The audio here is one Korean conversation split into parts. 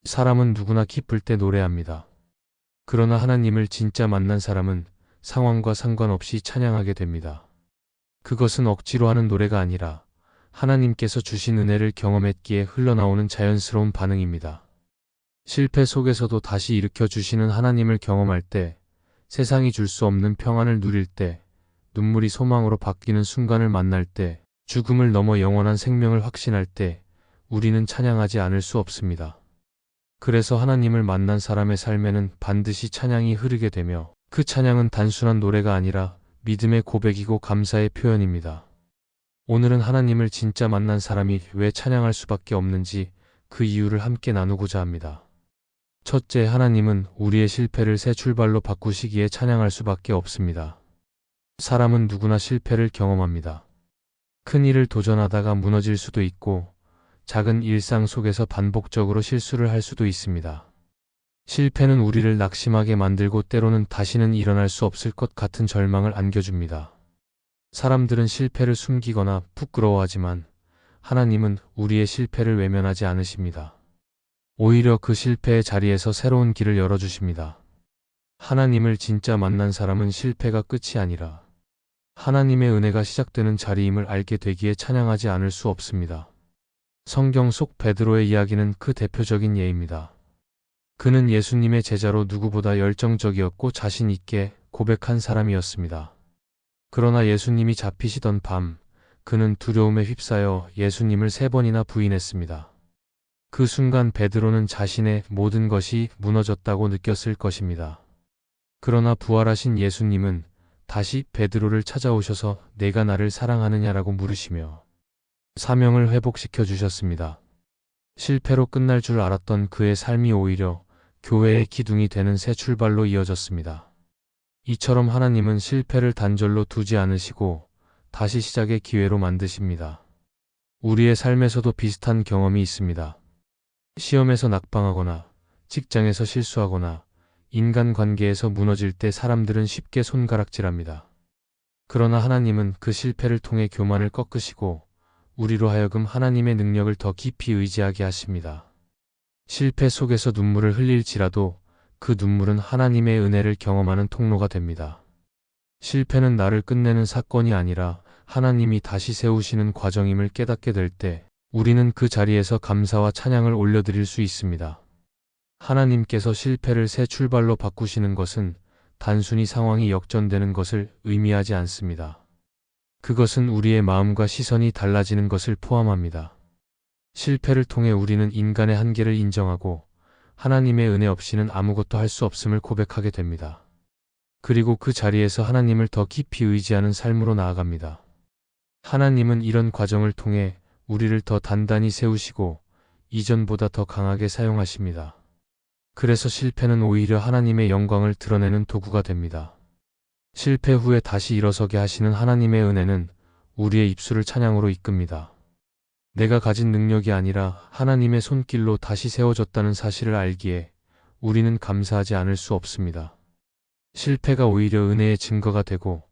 사람은 누구나 기쁠 때 노래합니다. 그러나 하나님을 진짜 만난 사람은 상황과 상관없이 찬양하게 됩니다. 그것은 억지로 하는 노래가 아니라 하나님께서 주신 은혜를 경험했기에 흘러나오는 자연스러운 반응입니다. 실패 속에서도 다시 일으켜 주시는 하나님을 경험할 때, 세상이 줄 수 없는 평안을 누릴 때, 눈물이 소망으로 바뀌는 순간을 만날 때, 죽음을 넘어 영원한 생명을 확신할 때, 우리는 찬양하지 않을 수 없습니다. 그래서 하나님을 만난 사람의 삶에는 반드시 찬양이 흐르게 되며, 그 찬양은 단순한 노래가 아니라 믿음의 고백이고 감사의 표현입니다. 오늘은 하나님을 진짜 만난 사람이 왜 찬양할 수밖에 없는지 그 이유를 함께 나누고자 합니다. 첫째, 하나님은 우리의 실패를 새 출발로 바꾸시기에 찬양할 수밖에 없습니다. 사람은 누구나 실패를 경험합니다. 큰 일을 도전하다가 무너질 수도 있고, 작은 일상 속에서 반복적으로 실수를 할 수도 있습니다. 실패는 우리를 낙심하게 만들고 때로는 다시는 일어날 수 없을 것 같은 절망을 안겨줍니다. 사람들은 실패를 숨기거나 부끄러워하지만 하나님은 우리의 실패를 외면하지 않으십니다. 오히려 그 실패의 자리에서 새로운 길을 열어주십니다. 하나님을 진짜 만난 사람은 실패가 끝이 아니라 하나님의 은혜가 시작되는 자리임을 알게 되기에 찬양하지 않을 수 없습니다. 성경 속 베드로의 이야기는 그 대표적인 예입니다. 그는 예수님의 제자로 누구보다 열정적이었고 자신 있게 고백한 사람이었습니다. 그러나 예수님이 잡히시던 밤, 그는 두려움에 휩싸여 예수님을 3번이나 부인했습니다. 그 순간 베드로는 자신의 모든 것이 무너졌다고 느꼈을 것입니다. 그러나 부활하신 예수님은 다시 베드로를 찾아오셔서 내가 나를 사랑하느냐라고 물으시며 사명을 회복시켜 주셨습니다. 실패로 끝날 줄 알았던 그의 삶이 오히려 교회의 기둥이 되는 새 출발로 이어졌습니다. 이처럼 하나님은 실패를 단절로 두지 않으시고 다시 시작의 기회로 만드십니다. 우리의 삶에서도 비슷한 경험이 있습니다. 시험에서 낙방하거나 직장에서 실수하거나 인간관계에서 무너질 때 사람들은 쉽게 손가락질합니다. 그러나 하나님은 그 실패를 통해 교만을 꺾으시고 우리로 하여금 하나님의 능력을 더 깊이 의지하게 하십니다. 실패 속에서 눈물을 흘릴지라도 그 눈물은 하나님의 은혜를 경험하는 통로가 됩니다. 실패는 나를 끝내는 사건이 아니라 하나님이 다시 세우시는 과정임을 깨닫게 될 때 우리는 그 자리에서 감사와 찬양을 올려드릴 수 있습니다. 하나님께서 실패를 새 출발로 바꾸시는 것은 단순히 상황이 역전되는 것을 의미하지 않습니다. 그것은 우리의 마음과 시선이 달라지는 것을 포함합니다. 실패를 통해 우리는 인간의 한계를 인정하고 하나님의 은혜 없이는 아무것도 할 수 없음을 고백하게 됩니다. 그리고 그 자리에서 하나님을 더 깊이 의지하는 삶으로 나아갑니다. 하나님은 이런 과정을 통해 우리를 더 단단히 세우시고 이전보다 더 강하게 사용하십니다. 그래서 실패는 오히려 하나님의 영광을 드러내는 도구가 됩니다. 실패 후에 다시 일어서게 하시는 하나님의 은혜는 우리의 입술을 찬양으로 이끕니다. 내가 가진 능력이 아니라 하나님의 손길로 다시 세워졌다는 사실을 알기에 우리는 감사하지 않을 수 없습니다. 실패가 오히려 은혜의 증거가 되고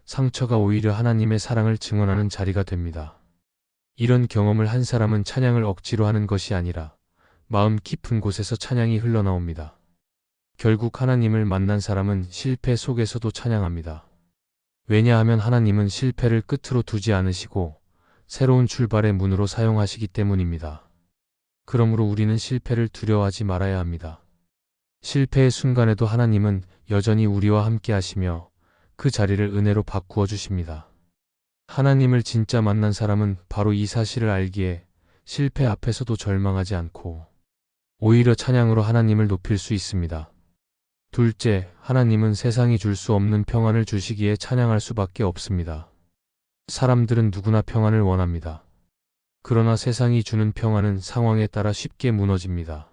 상처가 오히려 하나님의 사랑을 증언하는 자리가 됩니다. 이런 경험을 한 사람은 찬양을 억지로 하는 것이 아니라 마음 깊은 곳에서 찬양이 흘러나옵니다. 결국 하나님을 만난 사람은 실패 속에서도 찬양합니다. 왜냐하면 하나님은 실패를 끝으로 두지 않으시고 새로운 출발의 문으로 사용하시기 때문입니다. 그러므로 우리는 실패를 두려워하지 말아야 합니다. 실패의 순간에도 하나님은 여전히 우리와 함께 하시며 그 자리를 은혜로 바꾸어 주십니다. 하나님을 진짜 만난 사람은 바로 이 사실을 알기에 실패 앞에서도 절망하지 않고 오히려 찬양으로 하나님을 높일 수 있습니다. 둘째, 하나님은 세상이 줄 수 없는 평안을 주시기에 찬양할 수밖에 없습니다. 사람들은 누구나 평안을 원합니다. 그러나 세상이 주는 평안은 상황에 따라 쉽게 무너집니다.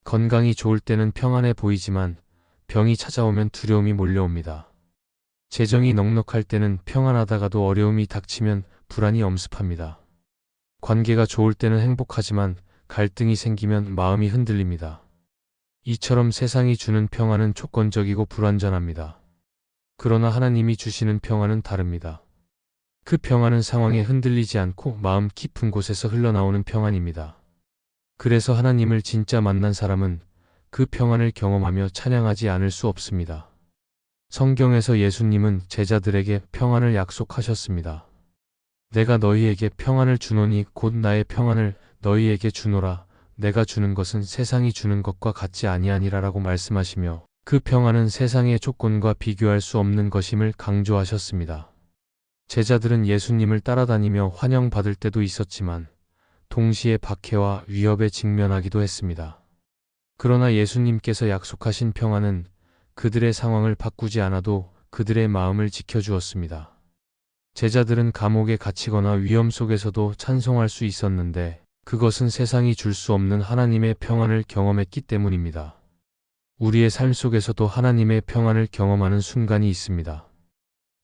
건강이 좋을 때는 평안해 보이지만 병이 찾아오면 두려움이 몰려옵니다. 재정이 넉넉할 때는 평안하다가도 어려움이 닥치면 불안이 엄습합니다. 관계가 좋을 때는 행복하지만 갈등이 생기면 마음이 흔들립니다. 이처럼 세상이 주는 평안은 조건적이고 불완전합니다. 그러나 하나님이 주시는 평안은 다릅니다. 그 평안은 상황에 흔들리지 않고 마음 깊은 곳에서 흘러나오는 평안입니다. 그래서 하나님을 진짜 만난 사람은 그 평안을 경험하며 찬양하지 않을 수 없습니다. 성경에서 예수님은 제자들에게 평안을 약속하셨습니다. 내가 너희에게 평안을 주노니 곧 나의 평안을 너희에게 주노라. 내가 주는 것은 세상이 주는 것과 같지 아니하니라라고 말씀하시며 그 평안은 세상의 조건과 비교할 수 없는 것임을 강조하셨습니다. 제자들은 예수님을 따라다니며 환영받을 때도 있었지만 동시에 박해와 위협에 직면하기도 했습니다. 그러나 예수님께서 약속하신 평안은 그들의 상황을 바꾸지 않아도 그들의 마음을 지켜주었습니다. 제자들은 감옥에 갇히거나 위험 속에서도 찬송할 수 있었는데 그것은 세상이 줄 수 없는 하나님의 평안을 경험했기 때문입니다. 우리의 삶 속에서도 하나님의 평안을 경험하는 순간이 있습니다.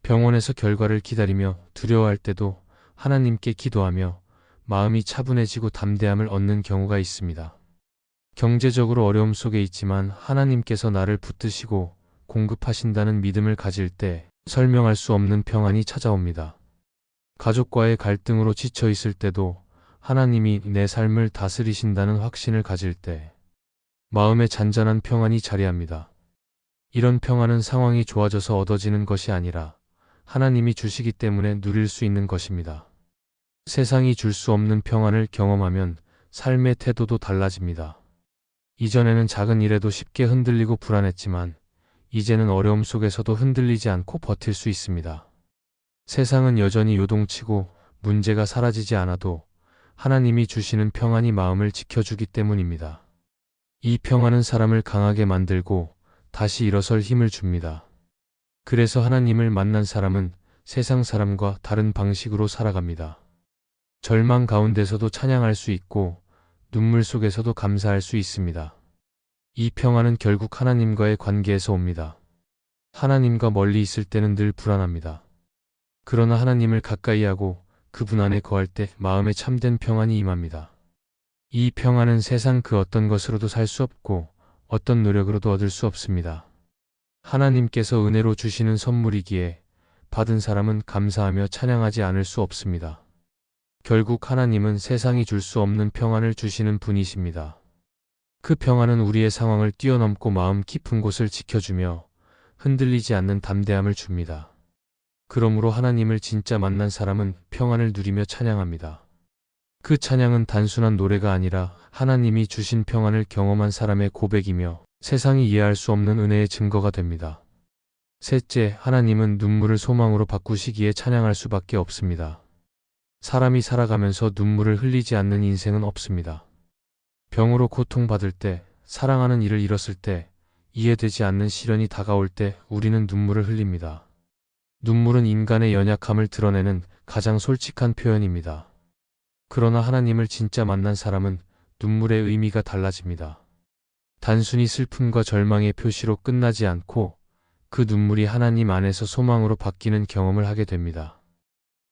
병원에서 결과를 기다리며 두려워할 때도 하나님께 기도하며 마음이 차분해지고 담대함을 얻는 경우가 있습니다. 경제적으로 어려움 속에 있지만 하나님께서 나를 붙드시고 공급하신다는 믿음을 가질 때 설명할 수 없는 평안이 찾아옵니다. 가족과의 갈등으로 지쳐 있을 때도 하나님이 내 삶을 다스리신다는 확신을 가질 때 마음에 잔잔한 평안이 자리합니다. 이런 평안은 상황이 좋아져서 얻어지는 것이 아니라 하나님이 주시기 때문에 누릴 수 있는 것입니다. 세상이 줄 수 없는 평안을 경험하면 삶의 태도도 달라집니다. 이전에는 작은 일에도 쉽게 흔들리고 불안했지만 이제는 어려움 속에서도 흔들리지 않고 버틸 수 있습니다. 세상은 여전히 요동치고 문제가 사라지지 않아도 하나님이 주시는 평안이 마음을 지켜주기 때문입니다. 이 평안은 사람을 강하게 만들고 다시 일어설 힘을 줍니다. 그래서 하나님을 만난 사람은 세상 사람과 다른 방식으로 살아갑니다. 절망 가운데서도 찬양할 수 있고 눈물 속에서도 감사할 수 있습니다. 이 평안은 결국 하나님과의 관계에서 옵니다. 하나님과 멀리 있을 때는 늘 불안합니다. 그러나 하나님을 가까이 하고 그분 안에 거할 때 마음에 참된 평안이 임합니다. 이 평안은 세상 그 어떤 것으로도 살 수 없고 어떤 노력으로도 얻을 수 없습니다. 하나님께서 은혜로 주시는 선물이기에 받은 사람은 감사하며 찬양하지 않을 수 없습니다. 결국 하나님은 세상이 줄 수 없는 평안을 주시는 분이십니다. 그 평안은 우리의 상황을 뛰어넘고 마음 깊은 곳을 지켜주며 흔들리지 않는 담대함을 줍니다. 그러므로 하나님을 진짜 만난 사람은 평안을 누리며 찬양합니다. 그 찬양은 단순한 노래가 아니라 하나님이 주신 평안을 경험한 사람의 고백이며 세상이 이해할 수 없는 은혜의 증거가 됩니다. 셋째, 하나님은 눈물을 소망으로 바꾸시기에 찬양할 수밖에 없습니다. 사람이 살아가면서 눈물을 흘리지 않는 인생은 없습니다. 병으로 고통받을 때, 사랑하는 이를 잃었을 때, 이해되지 않는 시련이 다가올 때 우리는 눈물을 흘립니다. 눈물은 인간의 연약함을 드러내는 가장 솔직한 표현입니다. 그러나 하나님을 진짜 만난 사람은 눈물의 의미가 달라집니다. 단순히 슬픔과 절망의 표시로 끝나지 않고 그 눈물이 하나님 안에서 소망으로 바뀌는 경험을 하게 됩니다.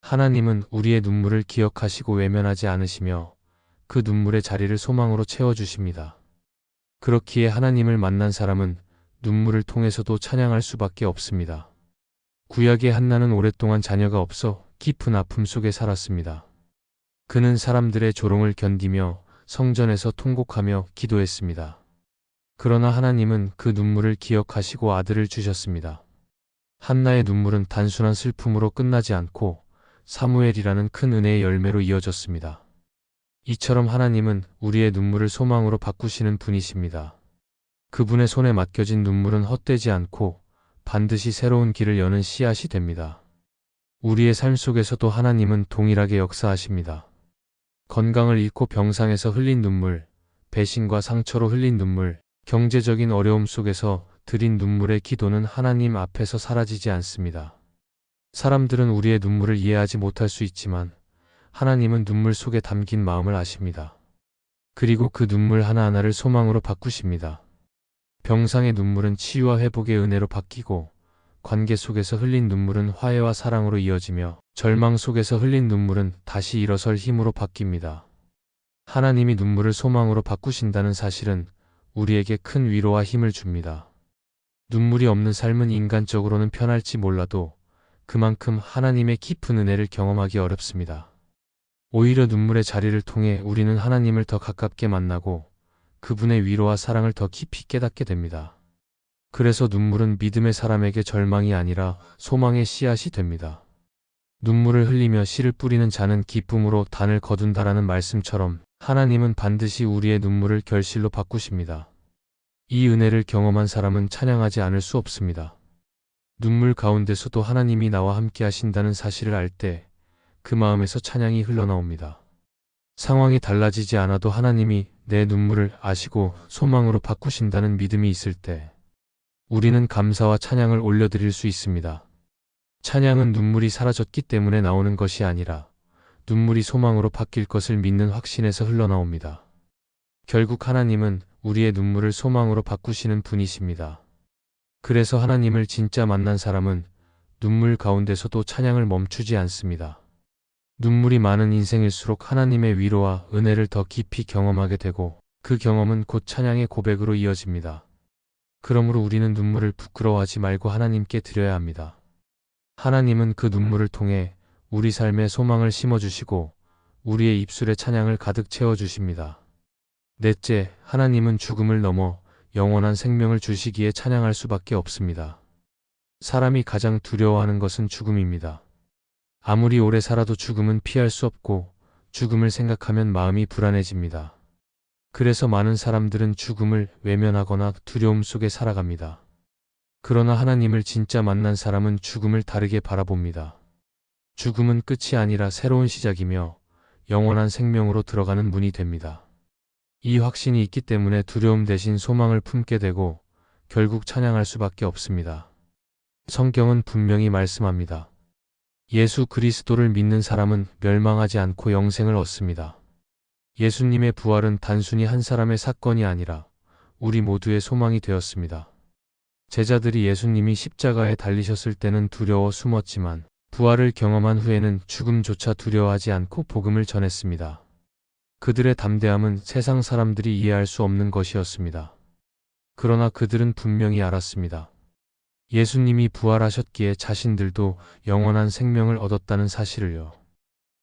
하나님은 우리의 눈물을 기억하시고 외면하지 않으시며 그 눈물의 자리를 소망으로 채워주십니다. 그렇기에 하나님을 만난 사람은 눈물을 통해서도 찬양할 수밖에 없습니다. 구약의 한나는 오랫동안 자녀가 없어 깊은 아픔 속에 살았습니다. 그는 사람들의 조롱을 견디며 성전에서 통곡하며 기도했습니다. 그러나 하나님은 그 눈물을 기억하시고 아들을 주셨습니다. 한나의 눈물은 단순한 슬픔으로 끝나지 않고 사무엘이라는 큰 은혜의 열매로 이어졌습니다. 이처럼 하나님은 우리의 눈물을 소망으로 바꾸시는 분이십니다. 그분의 손에 맡겨진 눈물은 헛되지 않고 반드시 새로운 길을 여는 씨앗이 됩니다. 우리의 삶 속에서도 하나님은 동일하게 역사하십니다. 건강을 잃고 병상에서 흘린 눈물, 배신과 상처로 흘린 눈물, 경제적인 어려움 속에서 드린 눈물의 기도는 하나님 앞에서 사라지지 않습니다. 사람들은 우리의 눈물을 이해하지 못할 수 있지만 하나님은 눈물 속에 담긴 마음을 아십니다. 그리고 그 눈물 하나하나를 소망으로 바꾸십니다. 병상의 눈물은 치유와 회복의 은혜로 바뀌고 관계 속에서 흘린 눈물은 화해와 사랑으로 이어지며 절망 속에서 흘린 눈물은 다시 일어설 힘으로 바뀝니다. 하나님이 눈물을 소망으로 바꾸신다는 사실은 우리에게 큰 위로와 힘을 줍니다. 눈물이 없는 삶은 인간적으로는 편할지 몰라도 그만큼 하나님의 깊은 은혜를 경험하기 어렵습니다. 오히려 눈물의 자리를 통해 우리는 하나님을 더 가깝게 만나고 그분의 위로와 사랑을 더 깊이 깨닫게 됩니다. 그래서 눈물은 믿음의 사람에게 절망이 아니라 소망의 씨앗이 됩니다. 눈물을 흘리며 씨를 뿌리는 자는 기쁨으로 단을 거둔다라는 말씀처럼 하나님은 반드시 우리의 눈물을 결실로 바꾸십니다. 이 은혜를 경험한 사람은 찬양하지 않을 수 없습니다. 눈물 가운데서도 하나님이 나와 함께 하신다는 사실을 알 때 그 마음에서 찬양이 흘러나옵니다. 상황이 달라지지 않아도 하나님이 내 눈물을 아시고 소망으로 바꾸신다는 믿음이 있을 때 우리는 감사와 찬양을 올려드릴 수 있습니다. 찬양은 눈물이 사라졌기 때문에 나오는 것이 아니라 눈물이 소망으로 바뀔 것을 믿는 확신에서 흘러나옵니다. 결국 하나님은 우리의 눈물을 소망으로 바꾸시는 분이십니다. 그래서 하나님을 진짜 만난 사람은 눈물 가운데서도 찬양을 멈추지 않습니다. 눈물이 많은 인생일수록 하나님의 위로와 은혜를 더 깊이 경험하게 되고 그 경험은 곧 찬양의 고백으로 이어집니다. 그러므로 우리는 눈물을 부끄러워하지 말고 하나님께 드려야 합니다. 하나님은 그 눈물을 통해 우리 삶에 소망을 심어주시고 우리의 입술에 찬양을 가득 채워주십니다. 넷째, 하나님은 죽음을 넘어 영원한 생명을 주시기에 찬양할 수밖에 없습니다. 사람이 가장 두려워하는 것은 죽음입니다. 아무리 오래 살아도 죽음은 피할 수 없고 죽음을 생각하면 마음이 불안해집니다. 그래서 많은 사람들은 죽음을 외면하거나 두려움 속에 살아갑니다. 그러나 하나님을 진짜 만난 사람은 죽음을 다르게 바라봅니다. 죽음은 끝이 아니라 새로운 시작이며 영원한 생명으로 들어가는 문이 됩니다. 이 확신이 있기 때문에 두려움 대신 소망을 품게 되고 결국 찬양할 수밖에 없습니다. 성경은 분명히 말씀합니다. 예수 그리스도를 믿는 사람은 멸망하지 않고 영생을 얻습니다. 예수님의 부활은 단순히 한 사람의 사건이 아니라 우리 모두의 소망이 되었습니다. 제자들이 예수님이 십자가에 달리셨을 때는 두려워 숨었지만 부활을 경험한 후에는 죽음조차 두려워하지 않고 복음을 전했습니다. 그들의 담대함은 세상 사람들이 이해할 수 없는 것이었습니다. 그러나 그들은 분명히 알았습니다. 예수님이 부활하셨기에 자신들도 영원한 생명을 얻었다는 사실을요.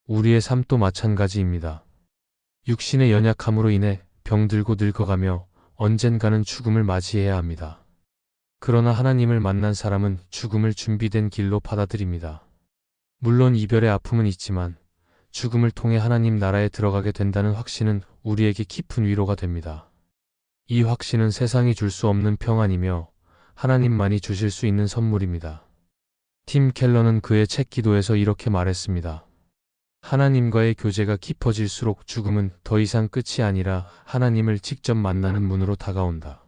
우리의 삶도 마찬가지입니다. 육신의 연약함으로 인해 병들고 늙어가며 언젠가는 죽음을 맞이해야 합니다. 그러나 하나님을 만난 사람은 죽음을 준비된 길로 받아들입니다. 물론 이별의 아픔은 있지만 죽음을 통해 하나님 나라에 들어가게 된다는 확신은 우리에게 깊은 위로가 됩니다. 이 확신은 세상이 줄 수 없는 평안이며 하나님만이 주실 수 있는 선물입니다. 팀 켈러는 그의 책 기도에서 이렇게 말했습니다. 하나님과의 교제가 깊어질수록 죽음은 더 이상 끝이 아니라 하나님을 직접 만나는 문으로 다가온다.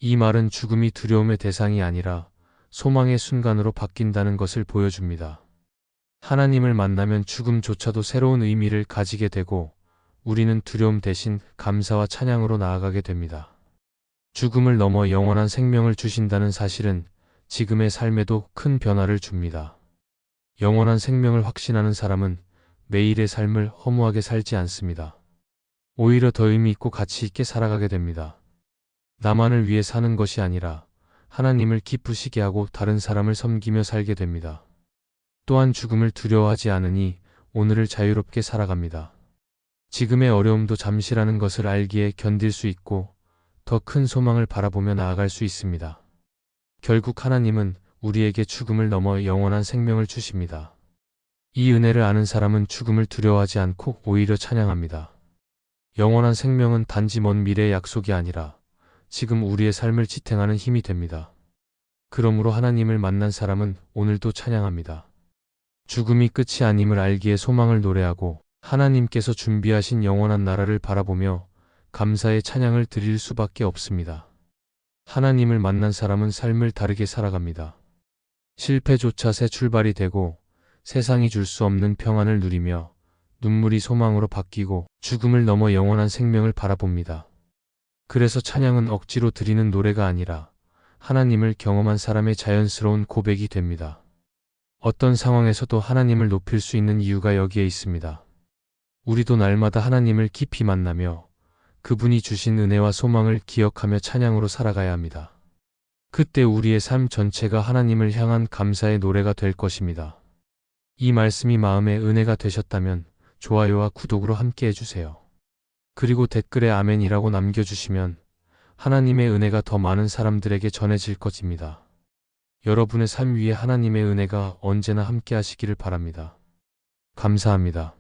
이 말은 죽음이 두려움의 대상이 아니라 소망의 순간으로 바뀐다는 것을 보여줍니다. 하나님을 만나면 죽음조차도 새로운 의미를 가지게 되고 우리는 두려움 대신 감사와 찬양으로 나아가게 됩니다. 죽음을 넘어 영원한 생명을 주신다는 사실은 지금의 삶에도 큰 변화를 줍니다. 영원한 생명을 확신하는 사람은 매일의 삶을 허무하게 살지 않습니다. 오히려 더 의미 있고 가치 있게 살아가게 됩니다. 나만을 위해 사는 것이 아니라 하나님을 기쁘시게 하고 다른 사람을 섬기며 살게 됩니다. 또한 죽음을 두려워하지 않으니 오늘을 자유롭게 살아갑니다. 지금의 어려움도 잠시라는 것을 알기에 견딜 수 있고 더 큰 소망을 바라보며 나아갈 수 있습니다. 결국 하나님은 우리에게 죽음을 넘어 영원한 생명을 주십니다. 이 은혜를 아는 사람은 죽음을 두려워하지 않고 오히려 찬양합니다. 영원한 생명은 단지 먼 미래의 약속이 아니라 지금 우리의 삶을 지탱하는 힘이 됩니다. 그러므로 하나님을 만난 사람은 오늘도 찬양합니다. 죽음이 끝이 아님을 알기에 소망을 노래하고 하나님께서 준비하신 영원한 나라를 바라보며 감사의 찬양을 드릴 수밖에 없습니다. 하나님을 만난 사람은 삶을 다르게 살아갑니다. 실패조차 새 출발이 되고 세상이 줄 수 없는 평안을 누리며 눈물이 소망으로 바뀌고 죽음을 넘어 영원한 생명을 바라봅니다. 그래서 찬양은 억지로 드리는 노래가 아니라 하나님을 경험한 사람의 자연스러운 고백이 됩니다. 어떤 상황에서도 하나님을 높일 수 있는 이유가 여기에 있습니다. 우리도 날마다 하나님을 깊이 만나며 그분이 주신 은혜와 소망을 기억하며 찬양으로 살아가야 합니다. 그때 우리의 삶 전체가 하나님을 향한 감사의 노래가 될 것입니다. 이 말씀이 마음의 은혜가 되셨다면 좋아요와 구독으로 함께 해주세요. 그리고 댓글에 아멘이라고 남겨주시면 하나님의 은혜가 더 많은 사람들에게 전해질 것입니다. 여러분의 삶 위에 하나님의 은혜가 언제나 함께 하시기를 바랍니다. 감사합니다.